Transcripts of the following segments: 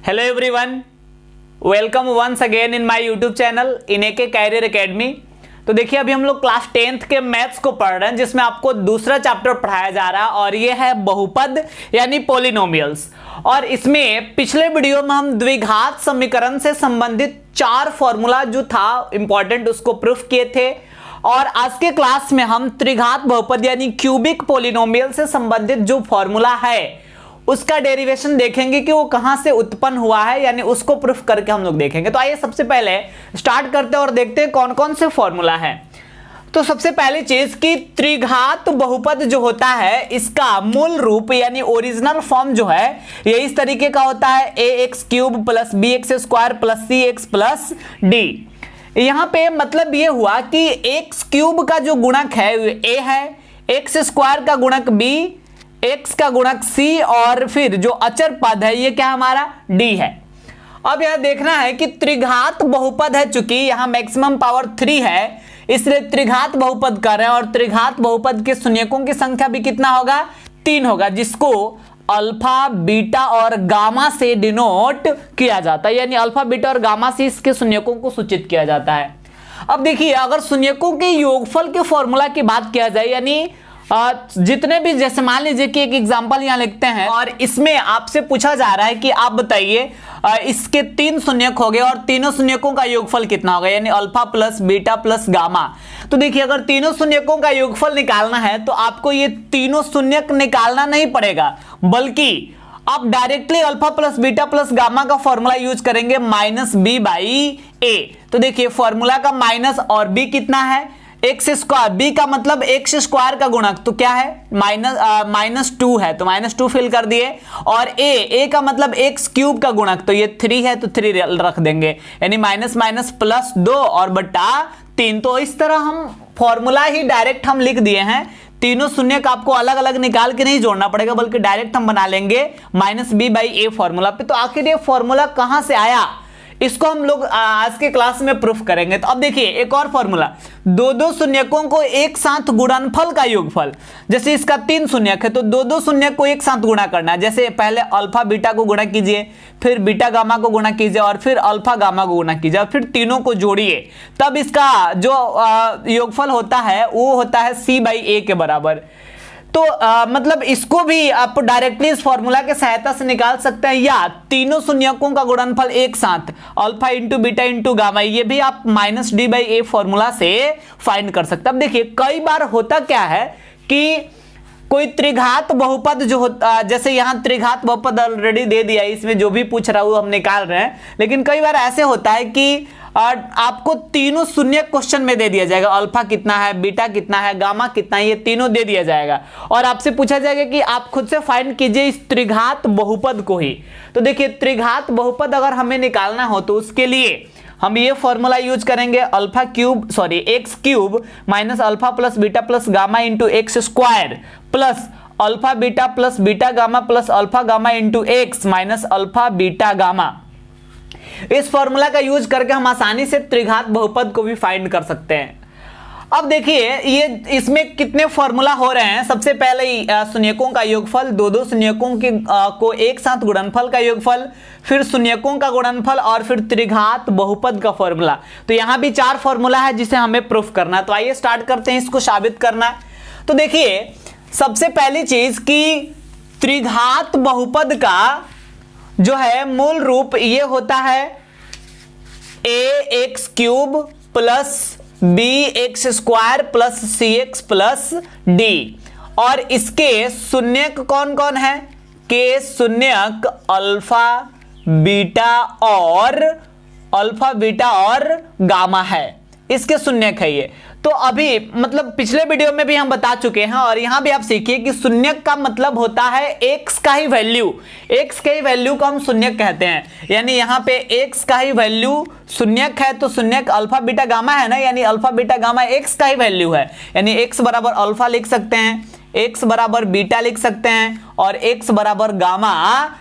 Hello everyone, welcome once again in my YouTube channel in AK career academy. तो देखिए, अभी हम लोग क्लास 10th के मैथ्स को पढ़ रहे हैं, जिसमें आपको दूसरा चैप्टर पढ़ाया जा रहा है और ये है बहुपद यानी पॉलिनोमियल्स। और इसमें पिछले वीडियो में हम द्विघात समीकरण से संबंधित 4 फॉर्मूला जो था इंपॉर्टेंट उसको प्रूफ किए थे। और आज के क्लास में हम त्रिघात बहुपद यानी क्यूबिक पॉलिनोमियल से संबंधित जो फॉर्मूला है उसका डेरिवेशन देखेंगे कि वो कहां से उत्पन्न हुआ है, यानी उसको प्रूफ करके हम लोग देखेंगे। तो आइए सबसे पहले स्टार्ट करते हैं और देखते हैं कौन कौन से फॉर्मूला है। तो सबसे पहली चीज कि त्रिघात बहुपद जो होता है इसका मूल रूप यानी ओरिजिनल फॉर्म जो है ये इस तरीके का होता है ax³ + bx² + cx + d। यहां पे मतलब ये हुआ कि x³ का जो गुणक है a है, x² का गुणक b, x का गुणक c और फिर जो अचर पद है ये क्या हमारा d है। अब यह देखना है कि त्रिघात बहुपद है, चूंकि यहां मैक्सिमम पावर 3 है इसलिए त्रिघात बहुपद कर रहे हैं और त्रिघात बहुपद के शून्यकों की संख्या भी कितना होगा 3 होगा, जिसको अल्फा बीटा और गामा से डिनोट किया जाता है, यानी अल्फा बीटा और गामा से इसके शून्यकों को सूचित किया जाता है। अब देखिए, अगर शून्यकों के योगफल के फॉर्मूला की बात किया जाए यानी जितने भी, जैसे मान लीजिए कि एक एग्जांपल यहां लिखते हैं और इसमें आपसे पूछा जा रहा है कि आप बताइए इसके 3 शून्यक हो गए और तीनों शून्यकों का योगफल कितना होगा, यानी alpha plus beta plus gamma. तो देखिए, अगर तीनों शून्यकों का योगफल निकालना है तो आपको ये तीनों शून्यक निकालना नहीं पड़ेगा, बल्कि आप directly alpha plus beta plus gamma का फॉर्मूला यूज करेंगे -b/a। तो देखिए, फॉर्मूला का माइनस और b कितना है x², b का मतलब x² का गुणक तो क्या है -2 है, तो -2 फिल कर दिए। और a का मतलब x³ का गुणक तो ये 3 है तो 3 रख देंगे, यानी -+2 और बटा 3। तो इस तरह हम फॉर्मूला ही डायरेक्ट हम लिख दिए हैं, तीनों शून्यक आपको अलग अलग निकाल के नहीं जोड़ना पड़ेगा, बल्कि डायरेक्ट हम बना लेंगे -b/a फॉर्मूला पे। तो आखिर ये फॉर्मूला कहां से आया इसको हम लोग आज के क्लास में प्रूफ करेंगे। तो अब देखिए, एक और फॉर्मूला, दो शून्यकों को एक साथ गुणनफल का योगफल। जैसे इसका 3 शून्यक है तो दो शून्यक को एक साथ गुणा करना है। जैसे पहले अल्फा बीटा को गुणा कीजिए, फिर बीटा गामा को गुणा कीजिए और फिर अल्फा गामा को गुणा कीजिए और फिर तीनों को जोड़िए, तब इसका जो योगफल होता है वो होता है c/a के बराबर। तो मतलब इसको भी आप डायरेक्टली इस फॉर्मूला के सहायता से निकाल सकते हैं, या तीनों शून्यकों का गुणनफल एक साथ alpha into beta into gamma, ये भी आप -d/a फॉर्मूला से फाइंड कर सकते हैं। अब देखिए, कई बार होता क्या है कि कोई त्रिघात बहुपद जो होता, जैसे यहाँ त्रिघात बहुपद ऑलरेडी दे दिया, इसमें जो भी पूछ रहा हूं हम निकाल रहे हैं, लेकिन कई बार ऐसे होता है कि आपको तीनों शून्य क्वेश्चन में दे दिया जाएगा, अल्फा कितना है, बीटा कितना है, गामा कितना है, ये तीनों दे दिया जाएगा और आपसे पूछा जाएगा कि आप खुद से फाइंड कीजिए इस त्रिघात बहुपद को ही। तो देखिए, त्रिघात बहुपद अगर हमें निकालना हो तो उसके लिए हम ये फॉर्मूला यूज करेंगे, x³ minus alpha plus beta plus gamma into x² plus alpha beta plus beta gamma plus alpha gamma into x minus alpha beta gamma. इस फॉर्मूला का यूज करके हम आसानी से त्रिघात बहुपद को भी फाइंड कर सकते हैं। अब देखिए, ये इसमें कितने फॉर्मूला हो रहे हैं। सबसे पहले शून्यकों का योगफल, दो शून्यकों के को एक साथ गुणनफल का योगफल, फिर शून्यकों का गुणनफल और फिर त्रिघात बहुपद का फॉर्मूला। तो यहां भी 4 फॉर्मूला है जिसे हमें प्रूफ करना है। तो आइए स्टार्ट करते हैं इसको साबित करना। तो देखिए, सबसे पहली चीज कि त्रिघात बहुपद का जो है मूल रूप ये होता है ax³ + bx² + cx + d। और इसके शून्यक कौन कौन है, के शून्यक अल्फा बीटा और गामा है, इसके शून्यक है ये। तो अभी मतलब पिछले वीडियो में भी हम बता चुके हैं और यहां भी आप सीखिए कि शून्यक का मतलब होता है x का ही वैल्यू, x के ही वैल्यू को हम शून्यक कहते हैं। यानी यहां पे x का ही वैल्यू शून्यक है तो शून्यक अल्फा बीटा गामा है ना, यानी अल्फा बीटा गामा x का ही वैल्यू है, यानी x बराबर अल्फा लिख सकते हैं, x बराबर बीटा लिख सकते हैं और x बराबर गामा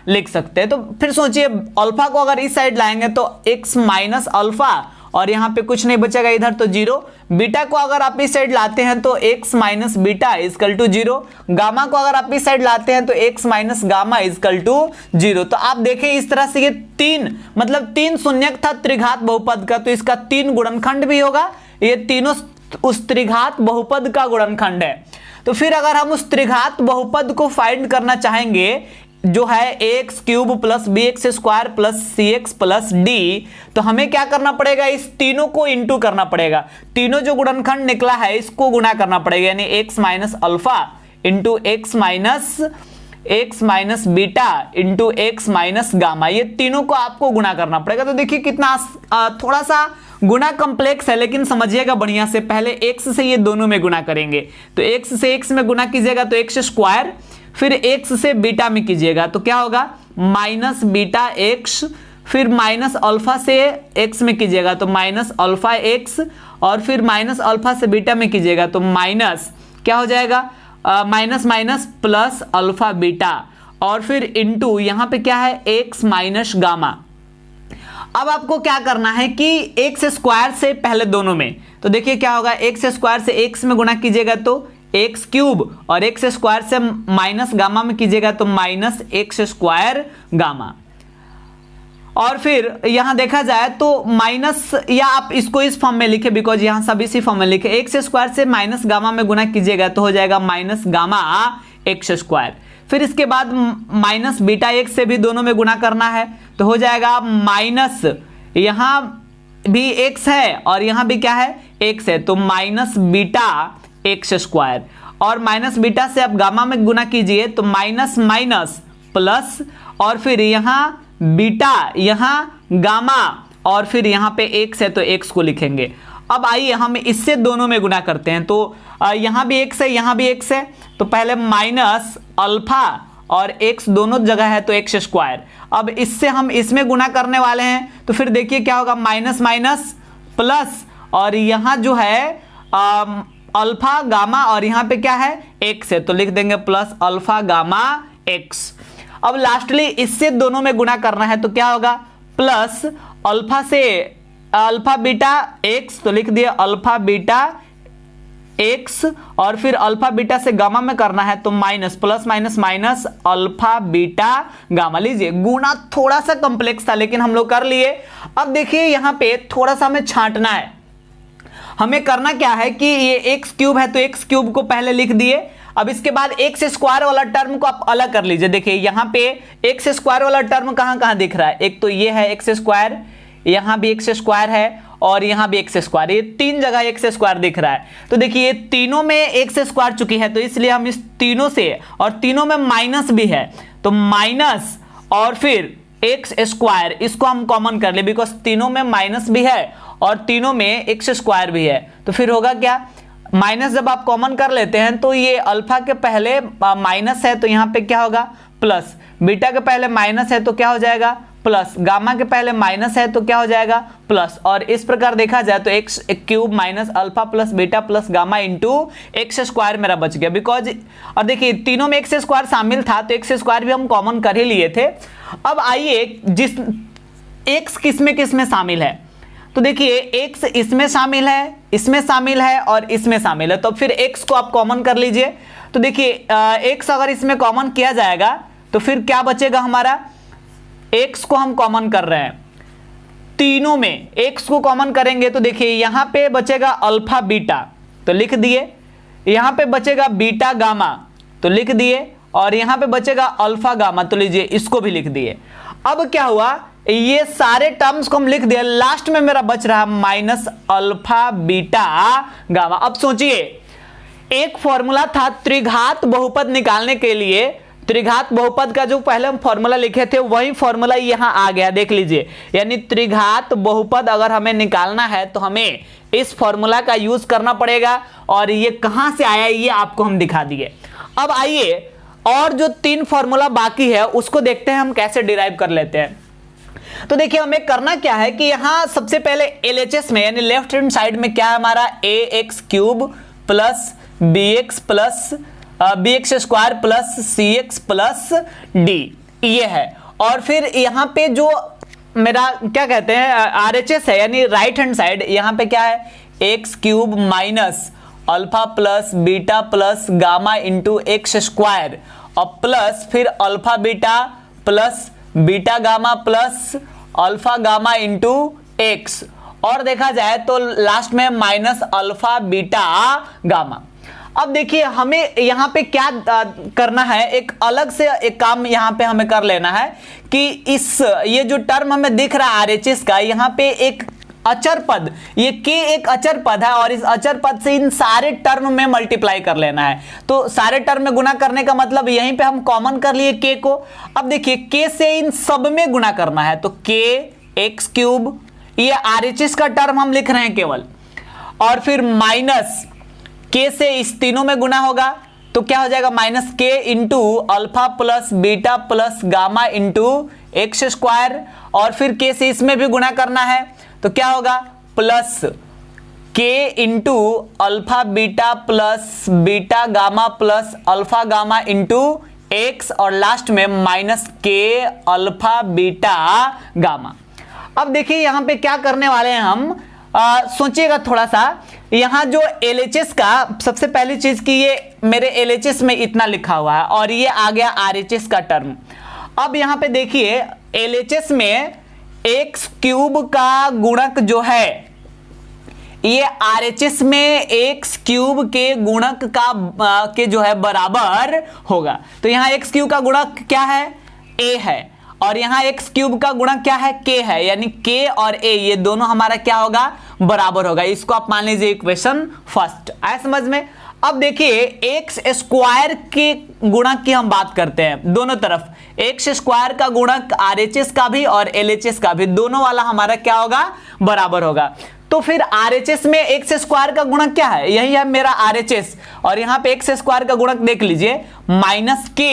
लिख सकते हैं। तो फिर सोचिए, अल्फा को अगर इस साइड लाएंगे तो x माइनस अल्फा और यहाँ पे कुछ नहीं बचेगा इधर तो 0। बीटा को अगर आप इस साइड लाते हैं तो x minus beta equal to 0। Gamma को अगर आप इस साइड लाते हैं तो x minus gamma equal to 0। तो आप देखें इस तरह से ये 3 मतलब 3 शून्यक था त्रिघात बहुपद का, तो इसका 3 गुणनखंड भी होगा। ये तीनों उस त्रिघात बहुपद का गुणनखंड है। तो फिर अगर हम उस त्रिघात बहुपद को फाइंड करना चाहेंगे जो है x cube plus b x square plus c x plus d, तो हमें क्या करना पड़ेगा, इस तीनों को इंटू करना पड़ेगा। तीनों जो गुणनखंड निकला है इसको गुणा करना पड़ेगा, यानी x minus alpha into x minus beta into x minus gamma, ये तीनों को आपको गुणा करना पड़ेगा। तो देखिए कितना थोड़ा सा गुणा कॉम्प्लेक्स है, लेकिन समझिएगा बढ़िया से। पहले x से ये दोनों में गुणा करेंगे, तो x से x में गुणा कीजिएगा तो एक्स स्क्वायर, फिर x से बीटा में कीजिएगा तो क्या होगा माइनस बीटा x, फिर माइनस अल्फा से x में कीजिएगा तो माइनस अल्फा x, और फिर माइनस अल्फा से बीटा में कीजिएगा तो माइनस क्या हो जाएगा minus minus plus alpha beta, और फिर इंटू यहाँ पे क्या है x माइनस गामा। अब आपको क्या करना है कि एक्स स्क्वायर से पहले दोनों में, तो देखिए क्या होगा एक्स स्क्वायर से एक्स में गुणा कीजिएगा तो एक्स क्यूब, और एक्स स्क्वायर से माइनस गामा में कीजिएगा तो माइनस एक्स स्क्वायर गामा। और फिर यहां देखा जाए तो माइनस, या आप इसको इस फॉर्म में लिखे बिकॉज यहां सब इसी फॉर्म में लिखे, एक्स स्क्वायर से माइनस गामा में गुणा कीजिएगा तो हो जाएगा माइनस गामा एक्स स्क्वायर। फिर इसके बाद माइनस बीटा एक्स से भी दोनों में गुणा करना है तो हो जाएगा माइनस, यहां भी एक्स है और यहां भी क्या है एक्स है, तो माइनस बीटा एक्स स्क्वायर, और माइनस बीटा से आप गामा में गुणा कीजिए तो माइनस माइनस प्लस, और फिर यहां बीटा यहां गामा, और फिर यहां पे एक्स है तो एक्स को लिखेंगे। अब आइए हम इससे दोनों में गुणा करते हैं, तो यहां भी एक्स है यहां भी एक्स है, तो पहले माइनस अल्फा और एक्स दोनों जगह है तो एक्स स्क्वायर। अब इससे हम इसमें गुणा करने वाले हैं तो फिर देखिए क्या होगा माइनस माइनस प्लस, और यहां जो है अल्फा गामा, और यहां पे क्या है एक्स है तो लिख देंगे प्लस अल्फा गामा एक्स। अब लास्टली इससे दोनों में गुणा करना है तो क्या होगा प्लस अल्फा से अल्फा बीटा एक्स, तो लिख दिए अल्फा बीटा एक्स, और फिर अल्फा बीटा से गामा में करना है तो minus plus minus minus alpha beta gamma. लीजिए गुणा थोड़ा सा कॉम्प्लेक्स था लेकिन हम लोग कर लिए। अब देखिए यहां पे थोड़ा सा हमें छांटना है। हमें करना क्या है कि ये एक्स क्यूब है तो एक्स क्यूब को पहले लिख दिए। अब इसके बाद एक्स स्क्वायर वाला टर्म को आप अलग कर लीजिए। देखिए यहां पे एक्स स्क्वायर वाला टर्म कहां कहां दिख रहा है, एक तो ये है एक्स स्क्वायर, यहां भी एक्स स्क्वायर है, और यहां भी एक्स स्क्वायर, ये तीन जगह एक्स स्क्वायर दिख रहा है। तो देखिए तीनों में एक्स स्क्वायर चुकी है तो इसलिए हम इस तीनों से, और तीनों में माइनस भी है तो माइनस और फिर एक्स स्क्वायर, इसको हम कॉमन कर ले बिकॉज तीनों में माइनस भी है और तीनों में एक्स स्क्वायर भी है। तो फिर होगा क्या, माइनस जब आप कॉमन कर लेते हैं तो ये अल्फा के पहले माइनस है तो यहाँ पे क्या होगा प्लस, बीटा के पहले माइनस है तो क्या हो जाएगा प्लस, गामा के पहले माइनस है तो क्या हो जाएगा प्लस, और इस प्रकार देखा जाए तो x cube minus alpha plus beta plus gamma into x square मेरा बच गया बिकॉज, और देखिए तीनों में एक्स स्क्वायर शामिल था तो एक्स स्क्वायर भी हम कॉमन कर ही लिए थे। अब आइए जिस एक्स किस में शामिल है, तो देखिए एक्स इसमें शामिल है, इसमें शामिल है और इसमें शामिल है, तो फिर एक्स को आप कॉमन कर लीजिए। तो देखिए एक्स अगर इसमें कॉमन किया जाएगा तो फिर क्या बचेगा हमारा, एक्स को हम कॉमन कर रहे हैं, तीनों में एक्स को कॉमन करेंगे तो देखिए यहां पे बचेगा अल्फा बीटा तो लिख दिए, यहां पे बचेगा बीटा गामा तो लिख दिए, और यहां पे बचेगा अल्फा गामा तो लीजिए इसको भी लिख दिए। अब क्या हुआ, ये सारे टर्म्स को हम लिख दिया, लास्ट में मेरा बच रहा माइनस अल्फा बीटा गामा। अब सोचिए एक फॉर्मूला था त्रिघात बहुपद निकालने के लिए, त्रिघात बहुपद का जो पहले हम फॉर्मूला लिखे थे वही फॉर्मूला यहां आ गया, देख लीजिए। यानी त्रिघात बहुपद अगर हमें निकालना है तो हमें इस फॉर्मूला का यूज करना पड़ेगा, और ये कहां से आया ये आपको हम दिखा दिए। अब आइए और जो तीन फॉर्मूला बाकी है उसको देखते हैं हम कैसे डिराइव कर लेते हैं। तो देखिए हमें करना क्या है कि यहां सबसे पहले LHS में यानी लेफ्ट हैंड साइड में क्या है हमारा ax cube plus bx plus bx square plus cx plus d ये है, और फिर यहां पे जो मेरा क्या कहते हैं RHS है, यानी राइट हैंड साइड यहाँ पे क्या है x cube minus alpha plus beta plus gamma into x square और प्लस फिर alpha beta plus beta gamma plus alpha gamma into x, और देखा जाए तो लास्ट में माइनस अल्फा बीटा गामा। अब देखिए हमें यहाँ पे क्या करना है, एक अलग से एक काम यहाँ पे हमें कर लेना है कि ये जो टर्म हमें दिख रहा है RHS का, यहाँ पे एक अचर पद, ये k एक अचर पद है और इस अचर पद से इन सारे टर्म में मल्टीप्लाई कर लेना है। तो सारे टर्म में गुना करने का मतलब यहीं पे हम कॉमन कर लिए k को। अब देखिए k से इन सब में गुना करना है, तो k एक्स क्यूब, ये RHS का टर्म हम लिख रहे हैं केवल, और फिर माइनस k से इस तीनों में गुना होगा तो क्या हो जाएगा minus k into alpha plus beta plus gamma into x square, और फिर k से इसमें भी गुना करना है तो क्या होगा plus k into alpha beta plus beta gamma plus alpha gamma into x, और लास्ट में minus k alpha beta gamma. अब देखिए यहाँ पे क्या करने वाले हैं हम, सोचिएगा थोड़ा सा। यहाँ जो LHS का सबसे पहली चीज की ये मेरे LHS में इतना लिखा हुआ है और ये आ गया RHS का टर्म। अब यहाँ पे देखिए LHS में एक्स क्यूब का गुणक जो है ये RHS में एक्स क्यूब के गुणक का के जो है बराबर होगा। तो यहाँ एक्स क्यूब का गुणक क्या है a है और यहाँ एक्स क्यूब का गुणक क्या है k है, यानी k और a ये दोनों हमारा क्या होगा बराबर होगा। इसको आप मान लीजिए इक्वेशन फर्स्ट, आया समझ में। अब देखिए एक्स स्क्वायर के गुणक की हम बात करते हैं, दोनों तरफ एक्स स्क्वायर का गुणक RHS का भी और LHS का भी, दोनों वाला हमारा क्या होगा बराबर होगा। तो फिर RHS में एक्स स्क्वायर का गुणक क्या है, यही है मेरा RHS, और यहाँ पे एक्स स्क्वायर का गुणक देख लीजिए minus k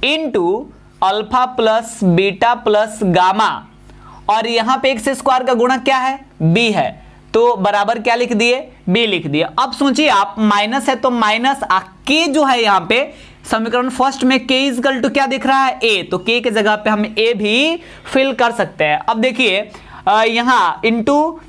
into alpha plus beta plus gamma, और यहाँ पे एक्स स्क्वायर का गुणक क्या है b है, तो बराबर क्या लिख दिए b लिख दिए। अब सोचिए आप माइनस है तो माइनस k जो है यहाँ पे समीकरण फर्स्ट में k इक्वल टू क्या दिख रहा है a, तो k के जगह पे हम a भी फिल कर सकते हैं। अब देखिए यहाँ into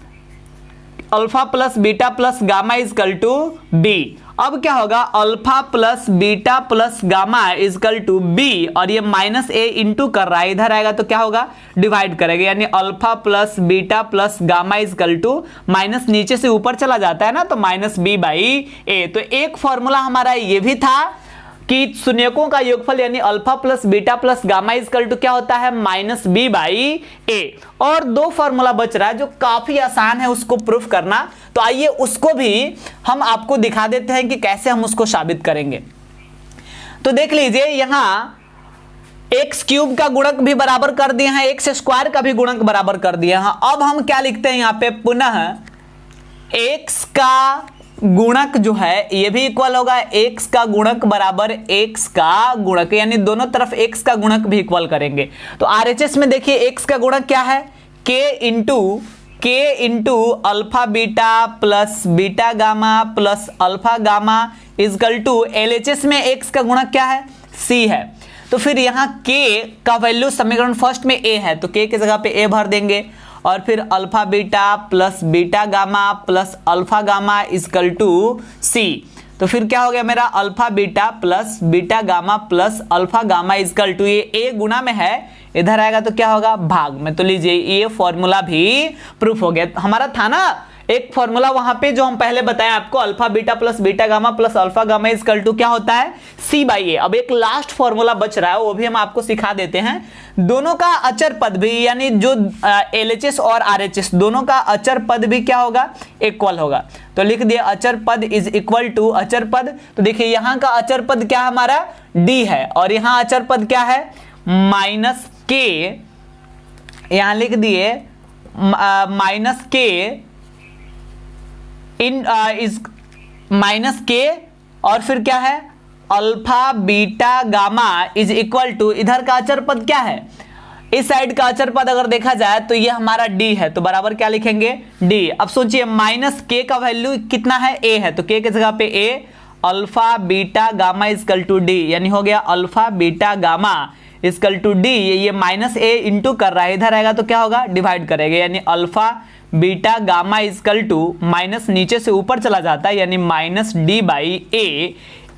alpha plus beta plus gamma equal to b। अब क्या होगा alpha plus beta plus gamma equal to b, और ये माइनस a इंटू कर रहा है, इधर आएगा तो क्या होगा डिवाइड करेंगे, यानी alpha plus beta plus gamma equal to minus नीचे से ऊपर चला जाता है ना, तो माइनस b बाई a। तो एक फॉर्मूला हमारा ये भी था कि शून्यकों का योगफल यानी alpha plus beta plus gamma equal to क्या होता है माइनस b बाई a। और दो फॉर्मूला बच रहा है जो काफी आसान है उसको प्रूफ करना, तो आइए उसको भी हम आपको दिखा देते हैं कि कैसे हम उसको साबित करेंगे। तो देख लीजिए यहाँ एक्स क्यूब का गुणक भी बराबर कर दिए हैं, एक्स स्क्वायर का भी गुणक बराबर कर दिए हैं। अब हम क्या लिखते हैं यहाँ पे पुनः एक्स का गुणक जो है ये भी इक्वल होगा x का गुणक बराबर x का गुणक, यानी दोनों तरफ x का गुणक भी इक्वल करेंगे। तो RHS में देखिए x का गुणक क्या है k into alpha beta plus beta gamma plus alpha gamma equal to LHS में x का गुणक क्या है c है। तो फिर यहाँ k का वैल्यू समीकरण फर्स्ट में a है तो k की जगह पे a भर देंगे, और फिर alpha beta plus beta gamma plus alpha gamma equal to c। तो फिर क्या हो गया मेरा alpha beta plus beta gamma plus alpha gamma equal to, ये a गुना में है इधर आएगा तो क्या होगा भाग में। तो लीजिए ये फॉर्मूला भी प्रूफ हो गया। हमारा था ना एक फॉर्मूला वहां पे जो हम पहले बताएं आपको, alpha beta plus beta gamma plus alpha gamma equal to क्या होता है c बाई ए। अब एक लास्ट फॉर्मूला बच रहा है वो भी हम आपको सिखा देते हैं। दोनों का अचर पद भी यानी जो LHS और RHS दोनों का अचर पद भी क्या होगा इक्वल होगा। तो लिख दिया अचर पद इज इक्वल टू अचर पद। तो देखिए यहाँ का अचर पद क्या हमारा d है और यहाँ अचर पद क्या है माइनस k, यहाँ लिख दिए minus k is minus k, और फिर क्या है alpha beta gamma is equal to, इधर का अचर पद क्या है इस साइड का अचर पद अगर देखा जाए तो ये हमारा d है, तो बराबर क्या लिखेंगे d। अब सोचिए माइनस k का वैल्यू कितना है a है, तो k की जगह पे a alpha beta gamma equal to d, यानी हो गया alpha beta gamma equal to d, ये माइनस ए इंटू कर रहा है, इधर आएगा तो क्या होगा, डिवाइड करेंगे, यानी alpha beta gamma equal to minus नीचे से ऊपर चला जाता है, यानी माइनस डी बाई ए।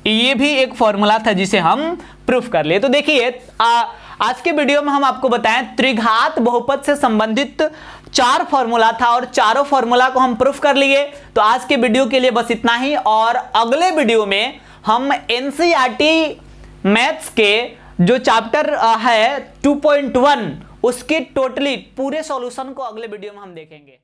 ये भी एक फॉर्मूला था जिसे हम प्रूफ कर लिए। तो देखिए आज के वीडियो में हम आपको बताएं त्रिघात बहुपद से संबंधित 4 फॉर्मूला था और चारों फॉर्मूला को हम प्रूफ कर लिए। तो आज के वीडियो के लिए बस इतना ही, और अगले वीडियो में हम एनसीईआरटी मैथ्स के जो चैप्टर है 2.1 उसके टोटली पूरे सॉल्यूशन को अगले वीडियो में हम देखेंगे।